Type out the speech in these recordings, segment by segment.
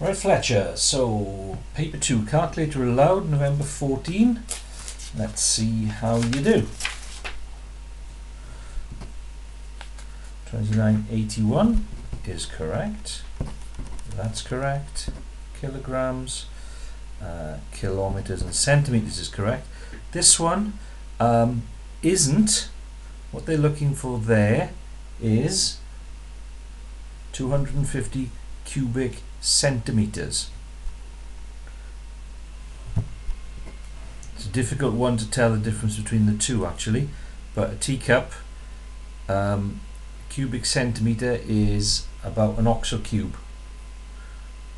Right, Fletcher, so paper 2, calculator allowed, November 14. Let's see how you do. 2981 is correct. That's correct. Kilograms, kilometers and centimeters is correct. This one isn't. What they're looking for there is 250 cubic centimeters. It's a difficult one to tell the difference between the two actually, but a teacup, cubic centimeter is about an oxo cube,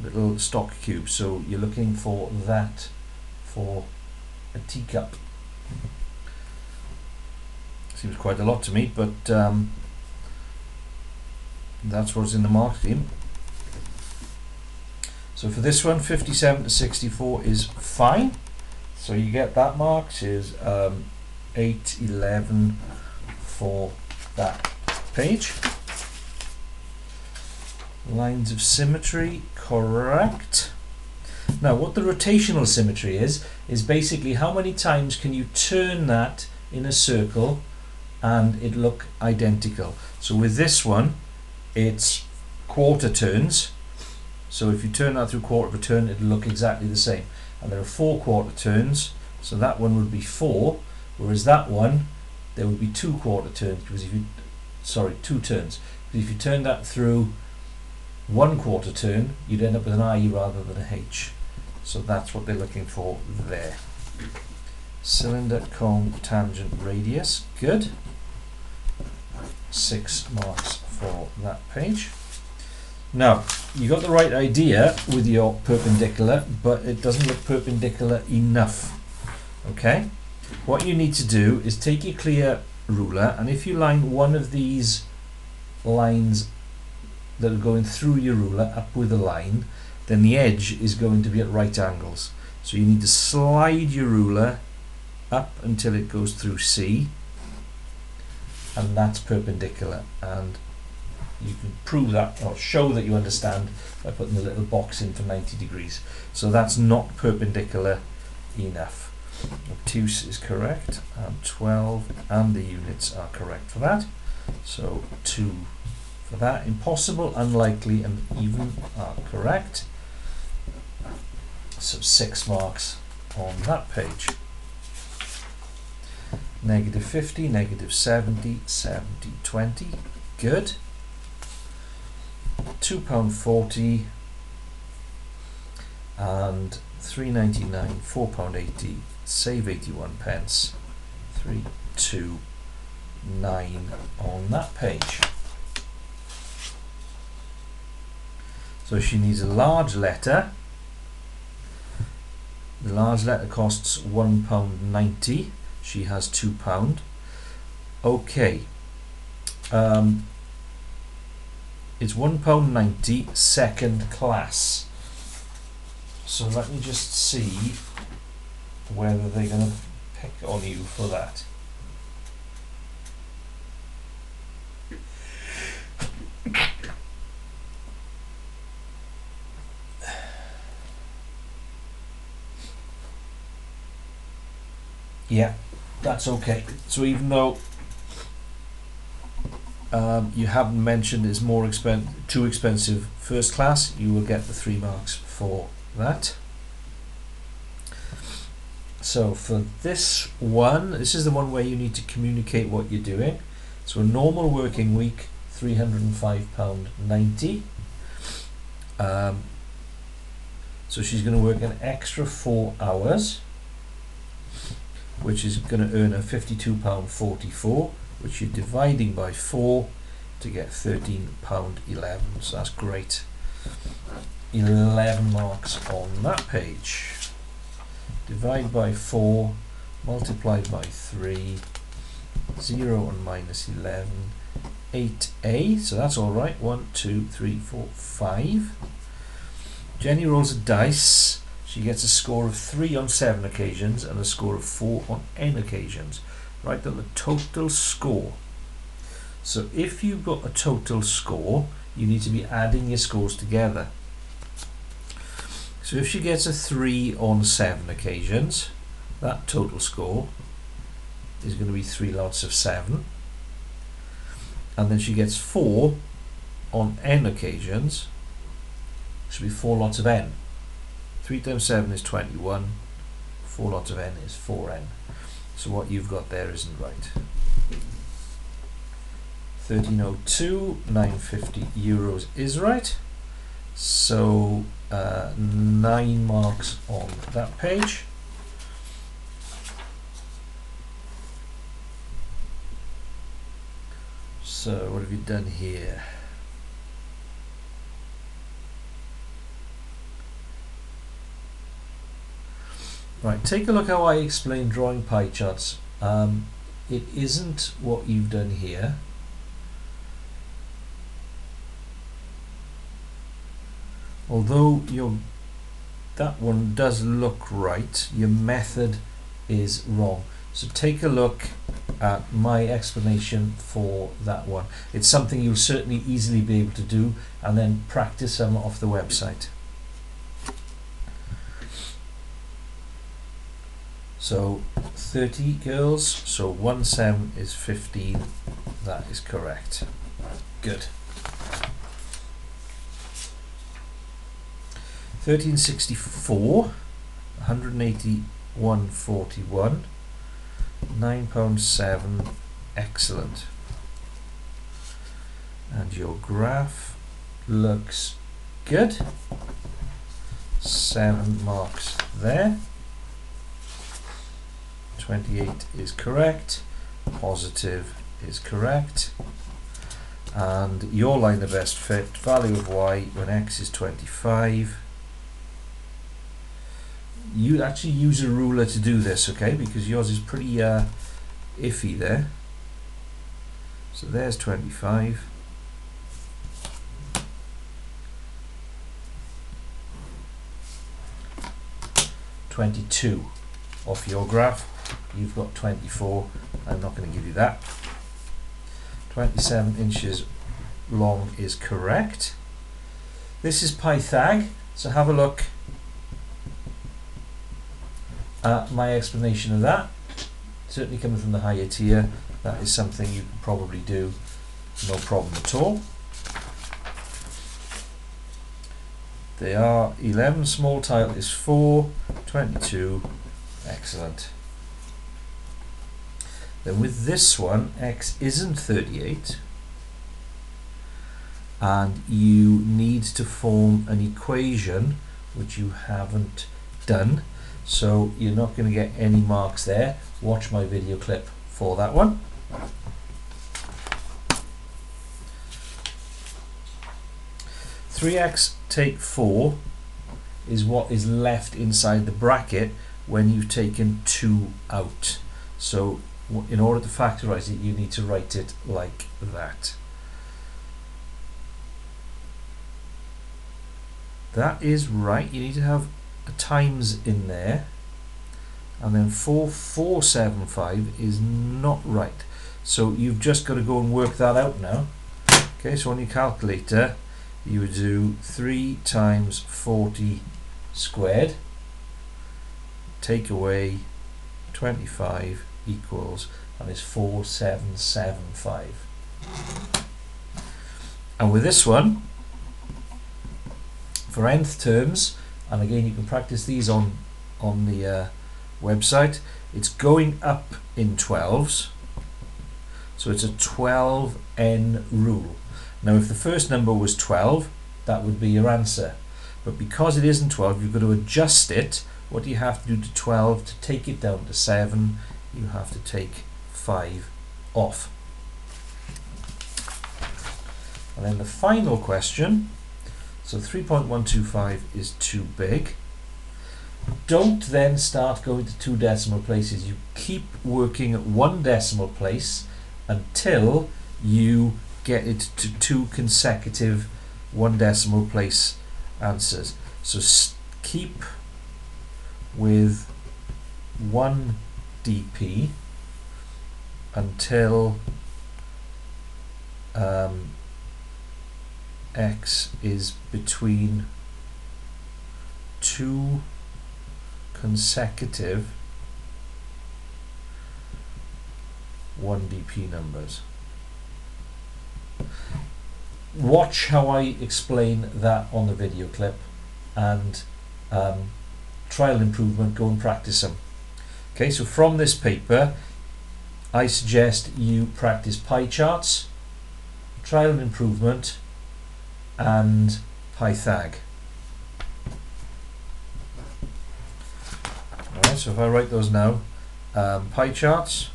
little stock cube, so you're looking for that for a teacup. Seems quite a lot to me, but that's what's in the mark scheme. So for this one, 57 to 64 is fine. So you get that marked is 811 for that page. Lines of symmetry, correct. Now what the rotational symmetry is basically how many times can you turn that in a circle and it look identical. So with this one, it's quarter turns. So if you turn that through quarter of a turn, it'll look exactly the same. And there are 4 quarter turns, so that one would be 4, whereas that one, there would be 2 quarter turns, because if you, sorry, 2 turns. Because if you turn that through 1 quarter turn, you'd end up with an I rather than a H. So that's what they're looking for there. Cylinder, cone, tangent, radius, good. 6 marks for that page. Now, you got the right idea with your perpendicular, but it doesn't look perpendicular enough. Okay? What you need to do is take your clear ruler, and if you line one of these lines that are going through your ruler up with a line, then the edge is going to be at right angles. So you need to slide your ruler up until it goes through C, and that's perpendicular. And you can prove that or show that you understand by putting the little box in for 90 degrees. So that's not perpendicular enough. Obtuse is correct, and 12, and the units are correct for that. So 2 for that. Impossible, unlikely, and even are correct. So 6 marks on that page. Negative 50, negative 70, 70, 20. Good. £2.40 and £3.99, £4.80, save 81 pence, 329 on that page. So she needs a large letter. The large letter costs £1.90. She has £2. Okay. It's £1.90 second class. So let me just see whether they're going to pick on you for that. Yeah, that's okay. So even though you haven't mentioned it's too expensive first class, you will get the 3 marks for that. So for this one, this is the one where you need to communicate what you're doing. So a normal working week, £305.90. So she's going to work an extra 4 hours, which is going to earn her £52.44, which you're dividing by 4 to get £13.11. So that's great. 11 marks on that page. Divide by 4, multiply by 3, 0 and minus 11, 8A. So that's all right. 1, 2, 3, 4, 5. Jenny rolls a dice. She gets a score of 3 on 7 occasions and a score of 4 on n occasions. Write down the total score. So if you've got a total score, you need to be adding your scores together. So if she gets a 3 on 7 occasions, that total score is going to be 3 lots of 7. And then she gets 4 on n occasions, should be 4 lots of n. 3 times 7 is 21, 4 lots of n is 4n. So what you've got there isn't right. 1302, 950 euros is right. So 9 marks on that page. So what have you done here? Right, take a look how I explain drawing pie charts. It isn't what you've done here. Although that one does look right, your method is wrong. So take a look at my explanation for that one. It's something you'll certainly easily be able to do, and then practice some off the website. So 30 girls, so 1 7 is 15, that is correct. Good. 1364, 181.41, £9.7, excellent. And your graph looks good. 7 marks there. 28 is correct, positive is correct, and your line of best fit, value of y when x is 25. You actually use a ruler to do this, okay, because yours is pretty iffy there. So there's 25. (22) off your graph. You've got 24. I'm not going to give you that. 27 inches long is correct. This is Pythag, so have a look at my explanation of that. Certainly coming from the higher tier, that is something you can probably do, no problem at all. They are 11, small tile is 4, 22, excellent. Then with this one, x isn't 38, and you need to form an equation, which you haven't done, so you're not going to get any marks there. Watch my video clip for that one. Three x take 4 is what is left inside the bracket when you've taken 2 out. So in order to factorize it, you need to write it like that. That is right. You need to have a times in there, and then 4475 is not right. So you've just got to go and work that out now. Okay, so on your calculator, you would do 3 times 40 squared, take away 25 equals, and it's 4775. And with this one, for nth terms, and again you can practice these on the website, it's going up in 12s, so it's a 12n rule. Now if the first number was 12, that would be your answer, but because it isn't 12, you've got to adjust it. What do you have to do to 12 to take it down to 7? You have to take 5 off. And then the final question, so 3.125 is too big. Don't then start going to 2 decimal places. You keep working at 1 decimal place until you get it to 2 consecutive 1 decimal place answers. So keep with 1 dp until x is between 2 2 consecutive 1dp numbers. Watch how I explain that on the video clip, and trial improvement, go and practice them. Okay, so from this paper I suggest you practice pie charts, trial and improvement, and Pythag. Alright, so if I write those now, pie charts,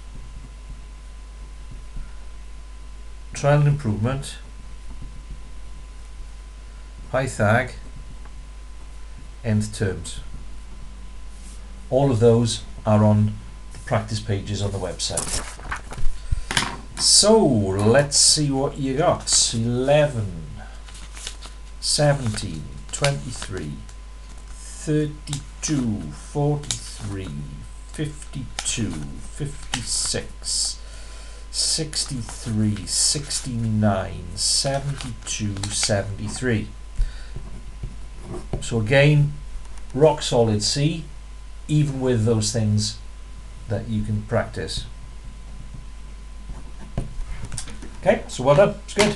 trial and improvement, Pythag, nth terms. All of those are on the practice pages on the website. So let's see what you got. 11, 17, 23, 32, 43, 52, 56, 63, 69, 72, 73. So again, rock solid C, even with those things that you can practice. Okay, so well done, it's good.